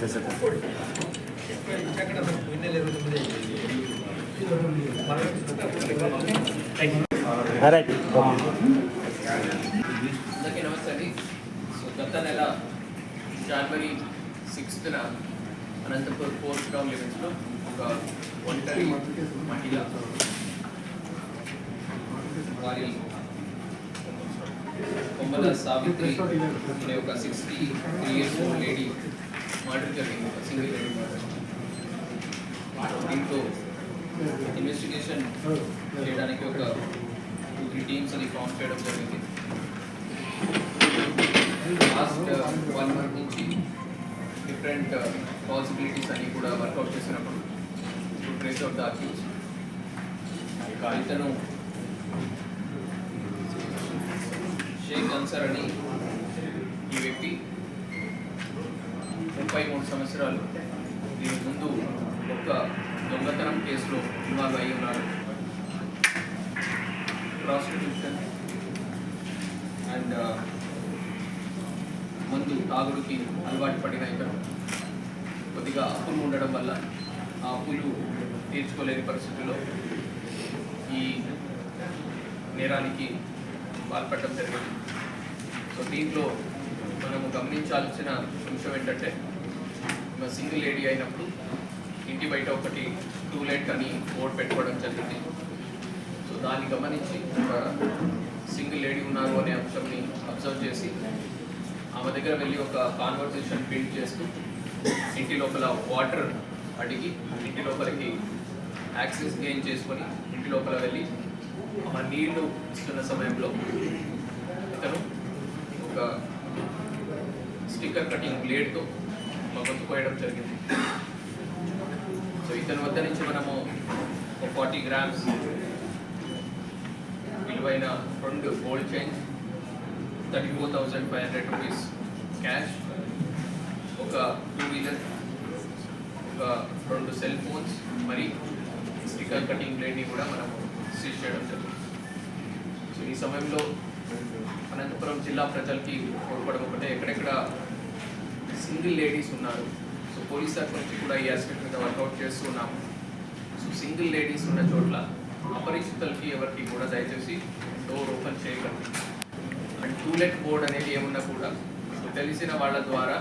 అందరికీ నమస్తే అండి. సో గత నెల జనవరి 6న అనంతపూర్ 4th రౌండ్ లిమిట్స్లో ఒక ఒంటరి మహిళ వారి కొమ్మల సావిత్రి అనే ఒక 63 years old లేడీ మర్డర్ జరిగింది. ఒక సింగిల్ లేడీ మర్డర్. దీంట్లో ఇన్వెస్టిగేషన్ చేయడానికి ఒక 2-3 టీమ్స్ అని ఫామ్ చేయడం జరిగింది. లాస్ట్ 1 month నుంచి డిఫరెంట్ పాసిబిలిటీస్ అన్ని కూడా వర్కౌట్ చేసినప్పుడు to trace out the accuse. ఇతను షేక్ అన్సర్ అని ఈ వ్యక్తి 33 సంవత్సరాలు దీని ముందు ఒక దొంగతనం కేసులో ఇన్వాల్వ్ అయి ఉన్నారు. ప్రాస్టిట్యూషన్ అండ్ మందు తాగుడుకి అలవాటు పడిన ఇతను కొద్దిగా అప్పులు ఉండడం వల్ల ఆ అప్పులు తీర్చుకోలేని పరిస్థితుల్లో ఈ నేరానికి పాల్పడడం జరిగింది. సో దీంట్లో మనము గమనించాల్సిన అంశం ఏంటంటే సింగిల్ లేడీ అయినప్పుడు ఇంటి బయట ఒకటి టూలెట్ అని బోర్డు పెట్టుకోవడం జరిగింది. సో దాన్ని గమనించి ఒక సింగిల్ లేడీ ఉన్నారు అనే అంశంని అబ్జర్వ్ చేసి ఆమె దగ్గర వెళ్ళి ఒక కాన్వర్సేషన్ బిల్డ్ చేస్తూ ఇంటి లోపల వాటర్ అడిగి ఇంటి లోపలికి యాక్సెస్ గెయిన్ చేసుకొని ఇంటి లోపల వెళ్ళి ఆమె నీళ్లు ఇస్తున్న సమయంలో ఇతను ఒక స్టిక్కర్ కటింగ్ బ్లేడ్తో గొంతు కోయడం జరిగింది. సో ఇతని వద్ద నుంచి మనము 40 grams విలువైన 2 గోల్డ్ చైన్స్, 34,500 rupees క్యాష్, ఒక 2-wheeler, ఒక 2 సెల్ ఫోన్స్ మరి స్టిక్కర్ కటింగ్ బ్లేడ్ని కూడా మనము సీజ్ చేయడం జరిగింది. సో ఈ సమయంలో అనంతపురం జిల్లా ప్రజలకి కోరుకోవడం ఒకటే, ఎక్కడెక్కడ సింగిల్ లేడీస్ ఉన్నారు. సో పోలీస్ తరఫు నుంచి కూడా ఈ ఆస్పెక్ట్ మీద వర్కౌట్ చేస్తున్నాము. సో సింగిల్ లేడీస్ ఉన్న చోట్ల అపరిచితులకి ఎవరికి కూడా దయచేసి డోర్ ఓపెన్ చేయకండి. అండ్ టూలెట్ బోర్డ్ అనేది ఏమున్నా కూడా తెలిసిన వాళ్ళ ద్వారా